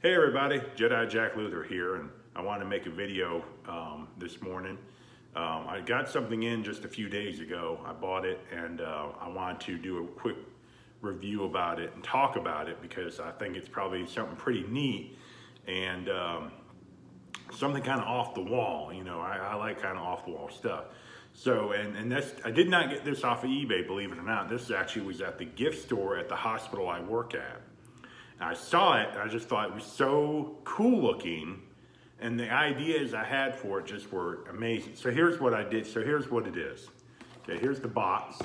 Hey everybody, Jedi Jack Luther here, and I want to make a video this morning. I got something in just a few days ago. I bought it and I wanted to do a quick review about it and talk about it because I think it's probably something pretty neat and something kind of off the wall. You know, I like kind of off the wall stuff. So, and that's, I did not get this off of eBay, believe it or not. This actually was at the gift store at the hospital I work at. I saw it, and I just thought it was so cool looking, and the ideas I had for it just were amazing. So here's what I did. So here's what it is. Okay, here's the box.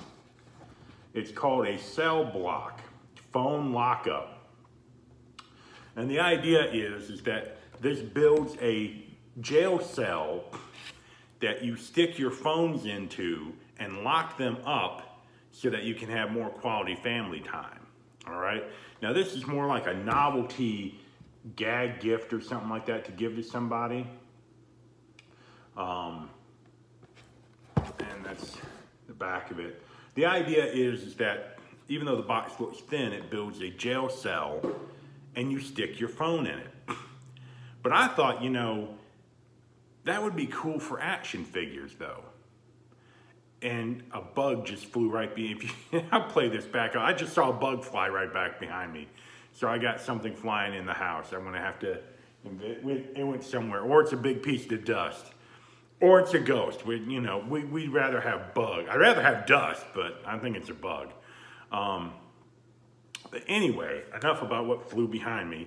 It's called a cell block phone lockup. And the idea is that this builds a jail cell that you stick your phones into and lock them up so that you can have more quality family time. All right. Now this is more like a novelty gag gift or something like that to give to somebody. And that's the back of it. The idea is that even though the box looks thin, it builds a jail cell and you stick your phone in it. But I thought, you know, that would be cool for action figures though. And a bug just flew right behind me. I'll play this back. I just saw a bug fly right back behind me. So I got something flying in the house. I'm gonna have to, it went somewhere. Or it's a big piece of dust. Or it's a ghost. We'd rather have bug. I'd rather have dust, but I think it's a bug. But anyway, enough about what flew behind me.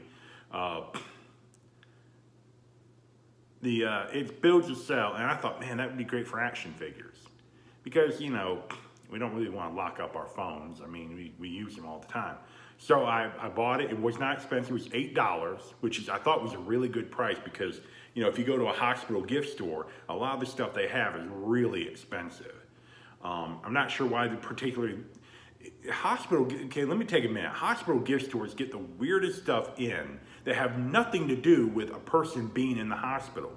It builds a cell, and I thought, man, that would be great for action figures. Because, you know, we don't really want to lock up our phones. I mean, we use them all the time. So I bought it. It was not expensive. It was $8, which I thought was a really good price because, you know, if you go to a hospital gift store, a lot of the stuff they have is really expensive. I'm not sure why the particularly hospital, okay, let me take a minute. Hospital gift stores get the weirdest stuff in that have nothing to do with a person being in the hospital.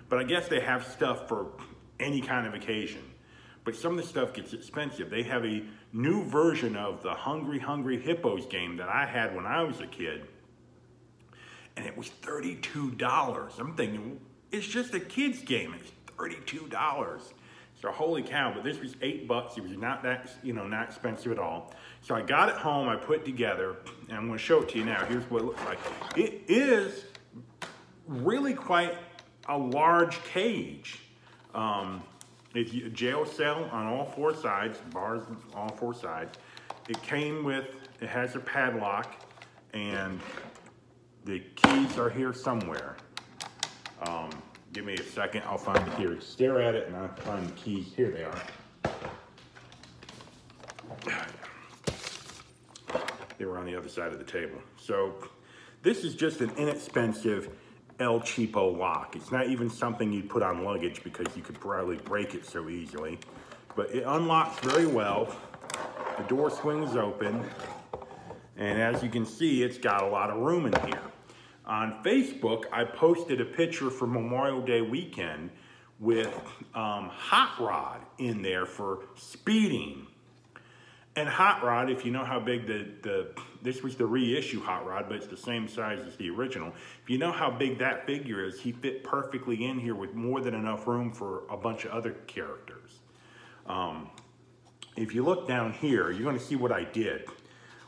But I guess they have stuff for any kind of occasion. But some of the stuff gets expensive. They have a new version of the Hungry Hippos game that I had when I was a kid. And it was $32. I'm thinking, it's just a kid's game. It's $32. So holy cow, but this was $8. It was not that, not expensive at all. So I got it home, I put it together, and I'm gonna show it to you now. Here's what it looks like. It is really quite a large cage. It's a jail cell on all four sides, bars on all four sides. It has a padlock, and the keys are here somewhere. Give me a second, I'll find it here. Stare at it and I'll find the keys. Here they are. They were on the other side of the table. So this is just an inexpensive El Cheapo lock. It's not even something you'd put on luggage because you could probably break it so easily. But it unlocks very well. The door swings open. And as you can see, it's got a lot of room in here. On Facebook, I posted a picture for Memorial Day weekend with Hot Rod in there for speeding. And Hot Rod, if you know how big this was the reissue Hot Rod, but it's the same size as the original. If you know how big that figure is, he fit perfectly in here with more than enough room for a bunch of other characters. If you look down here, you're going to see what I did.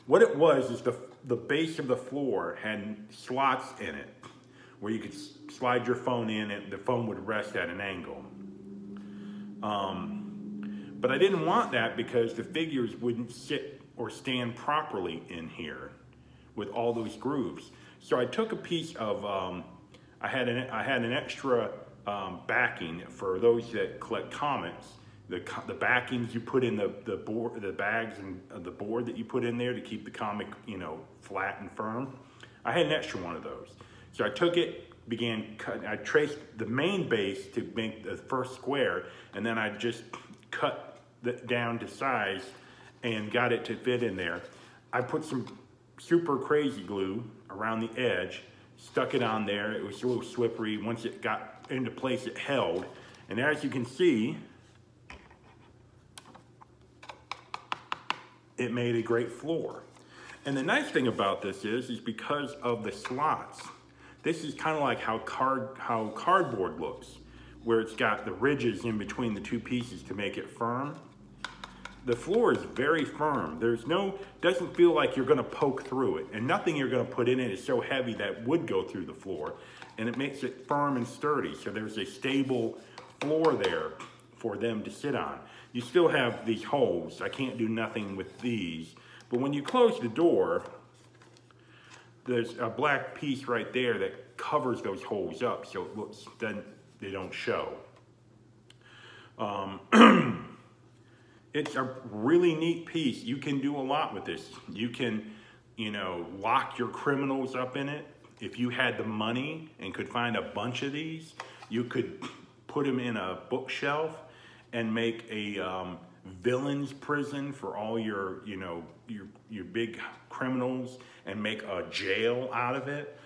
What it was is the base of the floor had slots in it where you could slide your phone in and the phone would rest at an angle. But I didn't want that because the figures wouldn't sit or stand properly in here with all those grooves. So I took a piece of, I had an extra backing for those that collect comics. The backings you put in the bags and the board that you put in there to keep the comic, flat and firm. I had an extra one of those. So I took it, began cutting. I traced the main base to make the first square, and then I just cut that down to size and got it to fit in there. I put some super crazy glue around the edge, stuck it on there. It was a little slippery. Once it got into place, it held. And as you can see, it made a great floor. And the nice thing about this is because of the slots. This is kind of like how cardboard looks, where it's got the ridges in between the two pieces to make it firm. The floor is very firm. Doesn't feel like you're gonna poke through it, and nothing you're gonna put in it is so heavy that would go through the floor, and it makes it firm and sturdy. So there's a stable floor there for them to sit on. You still have these holes. I can't do nothing with these, but when you close the door, there's a black piece right there that covers those holes up, so it looks, then they don't show. It's a really neat piece. You can do a lot with this. You can, lock your criminals up in it. If you had the money and could find a bunch of these, you could put them in a bookshelf and make a villain's prison for all your big criminals and make a jail out of it.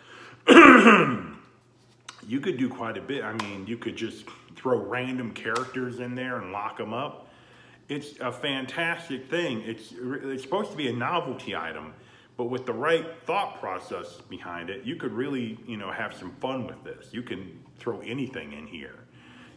You could do quite a bit. I mean, you could just throw random characters in there and lock them up. It's a fantastic thing. It's supposed to be a novelty item, but with the right thought process behind it, you could really, have some fun with this. You can throw anything in here.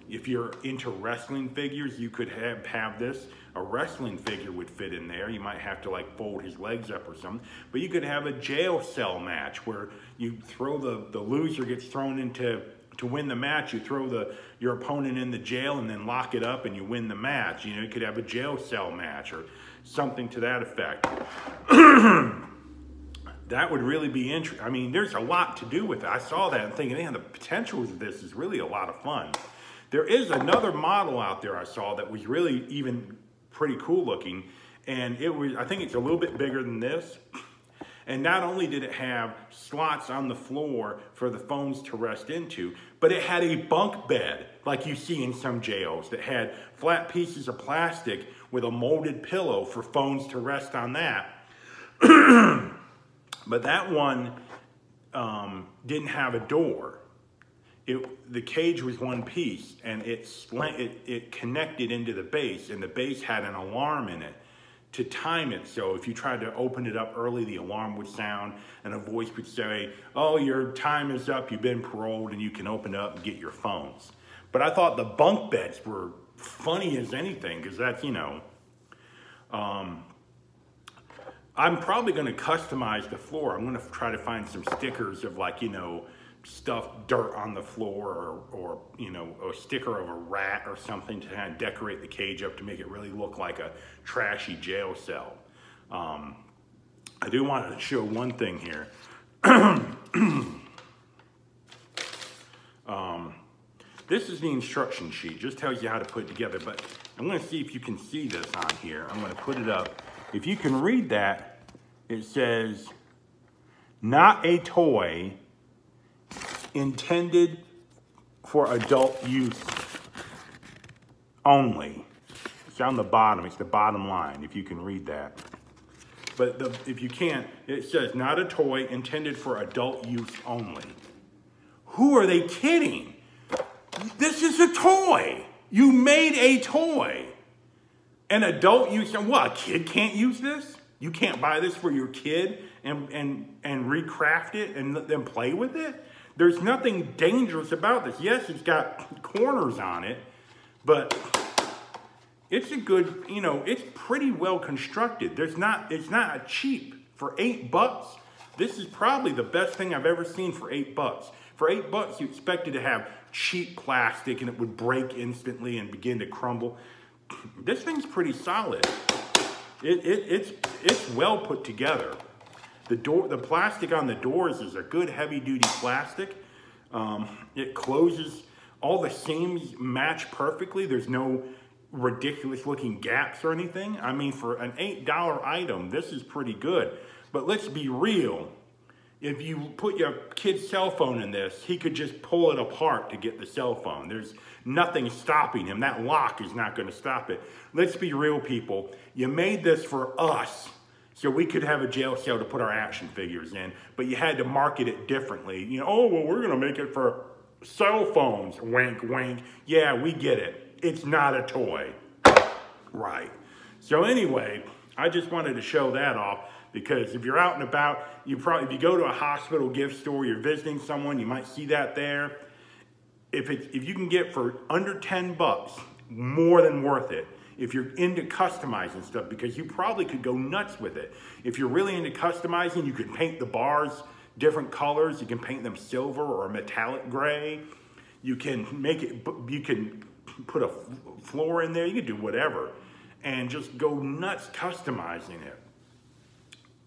If you're into wrestling figures, you could have this. A wrestling figure would fit in there. You might have to like fold his legs up or something, but you could have a jail cell match where you throw the loser gets thrown into, to win the match, you throw your opponent in the jail and then lock it up and you win the match. You could have a jail cell match or something to that effect. That would really be interesting. I mean, there's a lot to do with it. I saw that and thinking, man, the potential of this is really a lot of fun. There is another model out there I saw that was really even pretty cool looking, and I think it's a little bit bigger than this. And not only did it have slots on the floor for the phones to rest into, but it had a bunk bed like you see in some jails that had flat pieces of plastic with a molded pillow for phones to rest on that. But that one didn't have a door. The cage was one piece, and it connected into the base, and the base had an alarm in it to time it. So if you tried to open it up early, the alarm would sound, and a voice would say, oh, your time is up, you've been paroled, and you can open it up and get your phones. But I thought the bunk beds were funny as anything, because that's, I'm probably going to customize the floor. I'm going to try to find some stickers of stuff, dirt on the floor, or a sticker of a rat or something to kind of decorate the cage up to make it really look like a trashy jail cell. I do want to show one thing here. This is the instruction sheet. Just tells you how to put it together, but I'm going to see if you can see this on here. I'm going to put it up. If you can read that, it says, not a toy intended for adult use only. It's on the bottom. It's the bottom line, if you can read that. But if you can't, it says, not a toy intended for adult use only. Who are they kidding? This is a toy. You made a toy. An adult use, what, a kid can't use this? You can't buy this for your kid and recraft it and let them play with it? There's nothing dangerous about this. Yes, it's got corners on it, but it's a good, it's pretty well constructed. It's not cheap. For $8, this is probably the best thing I've ever seen for $8. For $8, you expected to have cheap plastic and it would break instantly and begin to crumble. This thing's pretty solid. It's well put together. The plastic on the doors is a good heavy-duty plastic. It closes. All the seams match perfectly. There's no ridiculous-looking gaps or anything. I mean, for an $8 item, this is pretty good. But let's be real. If you put your kid's cell phone in this, he could just pull it apart to get the cell phone. There's nothing stopping him. That lock is not going to stop it. Let's be real, people. You made this for us so we could have a jail cell to put our action figures in, but you had to market it differently. Oh, well, we're going to make it for cell phones. Wink, wink. Yeah, we get it. It's not a toy. Right. So anyway, I just wanted to show that off. because if you're out and about, if you go to a hospital gift store, you're visiting someone, you might see that there. If you can get for under 10 bucks, more than worth it. If you're into customizing stuff, because you probably could go nuts with it. If you're really into customizing, you could paint the bars different colors. You can paint them silver or a metallic gray. You can you can put a floor in there. You can do whatever and just go nuts customizing it.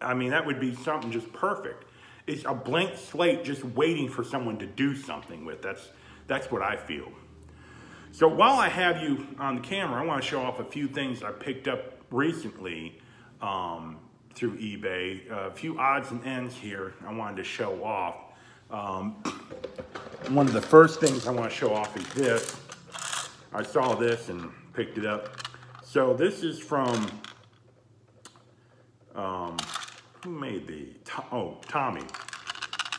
I mean, that would be something just perfect. It's a blank slate just waiting for someone to do something with. That's what I feel. So while I have you on the camera, I want to show off a few things I picked up recently through eBay. A few odds and ends here I wanted to show off. One of the first things I want to show off is this. I saw this and picked it up. So this is from, who made these? Oh, Tommy.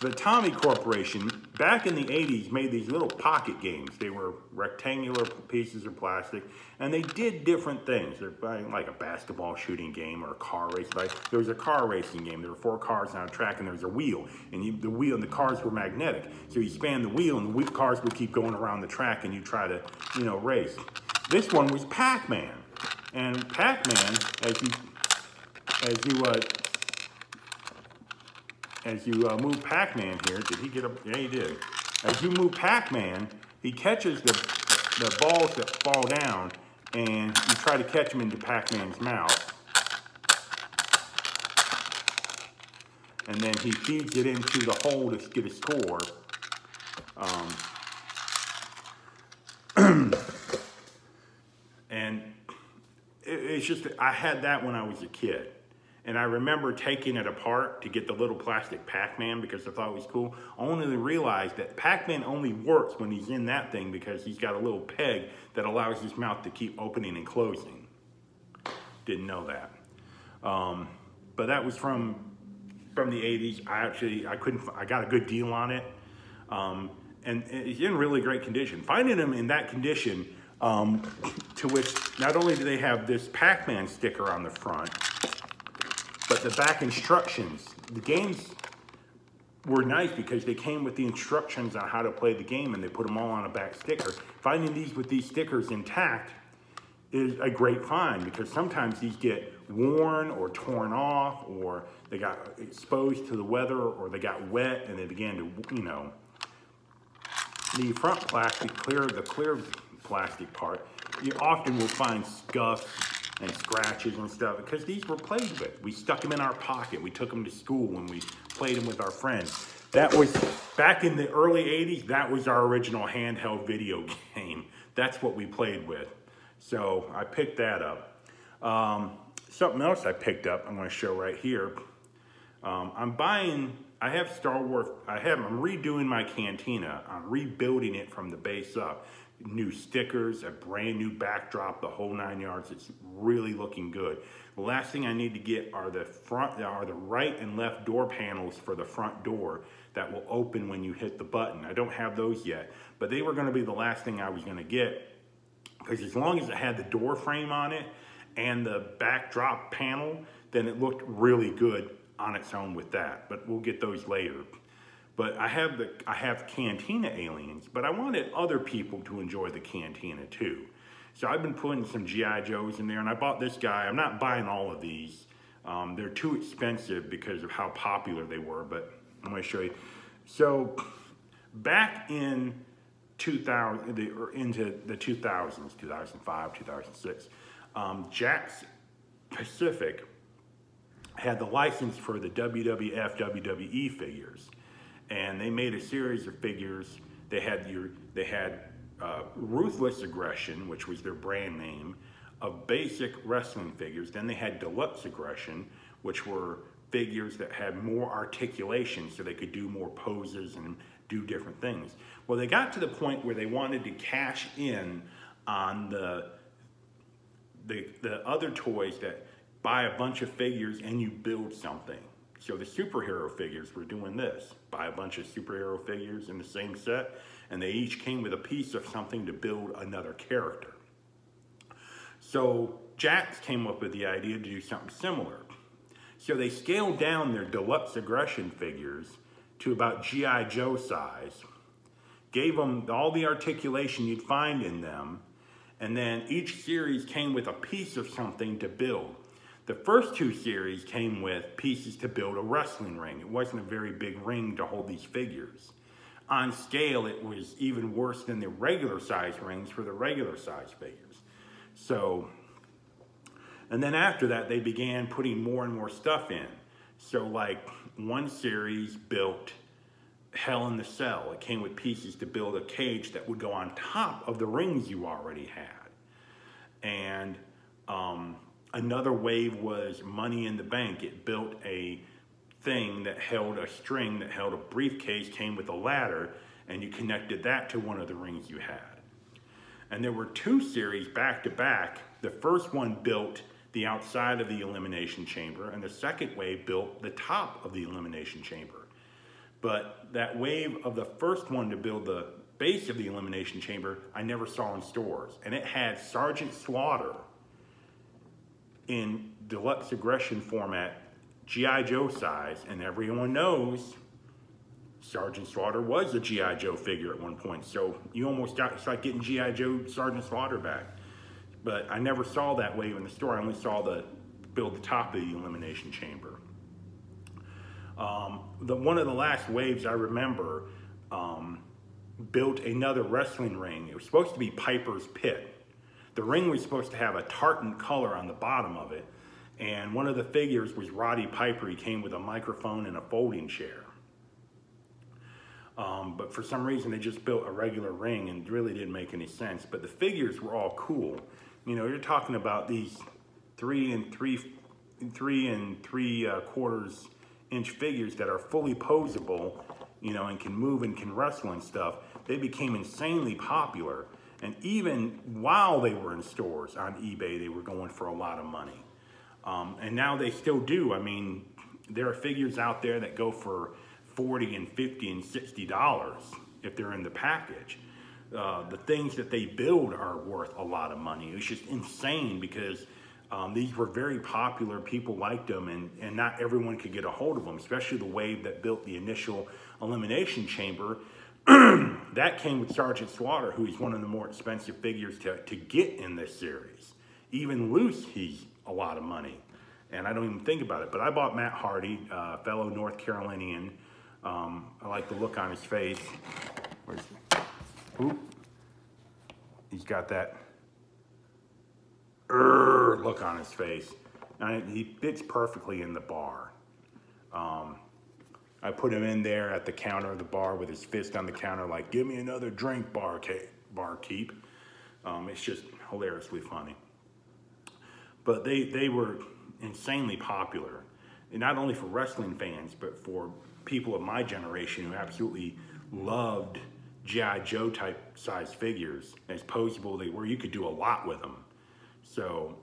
The Tommy Corporation, back in the 80s, made these little pocket games. They were rectangular pieces of plastic, and they did different things. They're like a basketball shooting game or a car race. There was a car racing game. There were 4 cars on a track, and there was a wheel. And the wheel and the cars were magnetic. So you span the wheel, and the cars would keep going around the track, and you try to, race. This one was Pac-Man. And Pac-Man, as you move Pac-Man here, did he get up? Yeah, he did. As you move Pac-Man, he catches the balls that fall down, and you try to catch them into Pac-Man's mouth. And then he feeds it into the hole to get a score. And it's just, I had that when I was a kid. And I remember taking it apart to get the little plastic Pac-Man because I thought it was cool. Only to realize that Pac-Man only works when he's in that thing because he's got a little peg that allows his mouth to keep opening and closing. Didn't know that. But that was from the 80s. I got a good deal on it. And it's in really great condition. Finding them in that condition, to which not only do they have this Pac-Man sticker on the front, but the back instructions, the games were nice because they came with the instructions on how to play the game, and they put them all on a back sticker. Finding these with these stickers intact is a great find because sometimes these get worn or torn off, or they got exposed to the weather, or they got wet and they began to, the front plastic, the clear plastic part, you often will find scuffs and scratches and stuff because these were played with. We stuck them in our pocket. We took them to school when we played them with our friends. That was, back in the early 80s, that was our original handheld video game. That's what we played with. So I picked that up. Something else I picked up, I'm going to show right here. I have Star Wars, I'm redoing my cantina. I'm rebuilding it from the base up. New stickers, a brand new backdrop, the whole 9 yards. It's really looking good. The last thing I need to get are the right and left door panels for the front door that will open when you hit the button. I don't have those yet, but they were going to be the last thing I was going to get because as long as it had the door frame on it and the backdrop panel, then it looked really good on its own with that, but we'll get those later. But I have Cantina aliens, but I wanted other people to enjoy the Cantina too. So I've been putting some G.I. Joes in there, and I bought this guy. I'm not buying all of these. They're too expensive because of how popular they were, but I'm going to show you. So back in 2000, into the 2000s, 2005, 2006, Jakks Pacific had the license for the WWF, WWE figures. And they made a series of figures. They had Ruthless Aggression, which was their brand name, of basic wrestling figures. Then they had Deluxe Aggression, which were figures that had more articulation so they could do more poses and do different things. Well, they got to the point where they wanted to cash in on the other toys that buy a bunch of figures and you build something. So the superhero figures were doing this. Buy a bunch of superhero figures in the same set, and they each came with a piece of something to build another character. So Jakks came up with the idea to do something similar. So they scaled down their deluxe aggression figures to about G.I. Joe size, gave them all the articulation you'd find in them, and then each series came with a piece of something to build. The first two series came with pieces to build a wrestling ring. It wasn't a very big ring to hold these figures. On scale, it was even worse than the regular size rings for the regular size figures. So, and then after that, they began putting more and more stuff in. So like one series built Hell in the Cell. It came with pieces to build a cage that would go on top of the rings you already had. And another wave was Money in the Bank. It built a thing that held a string that held a briefcase, came with a ladder, and you connected that to one of the rings you had. And there were two series back to back. The first one built the outside of the elimination chamber, and the second wave built the top of the elimination chamber. But that wave of the first one to build the base of the elimination chamber, I never saw in stores. And it had Sergeant Slaughter in deluxe aggression format, G.I. Joe size, and everyone knows Sergeant Slaughter was a G.I. Joe figure at one point. So you almost got, it's like getting G.I. Joe Sergeant Slaughter back. But I never saw that wave in the store. I only saw the build the top of the elimination chamber. One of the last waves I remember built another wrestling ring. It was supposed to be Piper's Pit. The ring was supposed to have a tartan color on the bottom of it. And one of the figures was Roddy Piper. He came with a microphone and a folding chair. But for some reason, they just built a regular ring and it really didn't make any sense. But the figures were all cool. You know, you're talking about these 3 3/4 inch figures that are fully posable, you know, and can move and can wrestle and stuff. They became insanely popular. And even while they were in stores on eBay, they were going for a lot of money. And now they still do. I mean, there are figures out there that go for $40 and $50 and $60 if they're in the package. The things that they build are worth a lot of money. It's just insane because these were very popular. People liked them, and not everyone could get a hold of them, especially the wave that built the initial elimination chamber. That came with Sergeant Slaughter, who is one of the more expensive figures to get in this series. Even loose, he's a lot of money. And I don't even think about it. But I bought Matt Hardy, fellow North Carolinian. I like the look on his face. Where's he? Oop. He's got that look on his face. And he fits perfectly in the bar. I put him in there at the counter of the bar with his fist on the counter like, give me another drink, barkeep. It's just hilariously funny. But they were insanely popular. And not only for wrestling fans, but for people of my generation who absolutely loved G.I. Joe type size figures. As posable they were, you could do a lot with them. So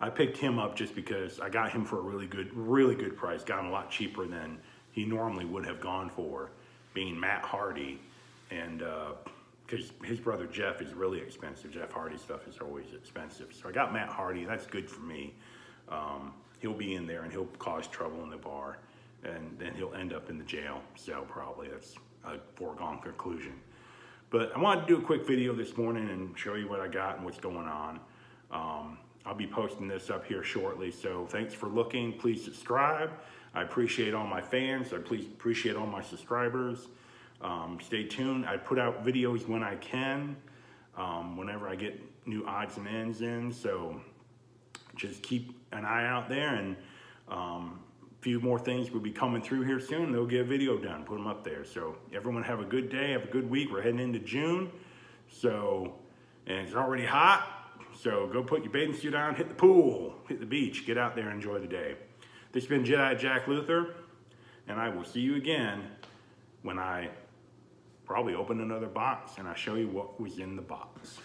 I picked him up just because I got him for a really good price. Got him a lot cheaper than he normally would have gone for, being Matt Hardy. And because his brother Jeff is really expensive. Jeff Hardy stuff is always expensive. So I got Matt Hardy. That's good for me. He'll be in there and he'll cause trouble in the bar. And then he'll end up in the jail cell probably. That's a foregone conclusion. But I wanted to do a quick video this morning and show you what I got and what's going on. I'll be posting this up here shortly, so thanks for looking. Please subscribe. I appreciate all my fans. I appreciate all my subscribers. Stay tuned. I put out videos when I can, whenever I get new odds and ends in, so just keep an eye out there, and a few more things will be coming through here soon. They'll get a video done, put them up there. So everyone have a good day, have a good week. We're heading into June, so, and it's already hot. So go put your bathing suit on, hit the pool, hit the beach, get out there and enjoy the day. This has been Jedi Jack Luther, and I will see you again when I probably open another box and I show you what was in the box.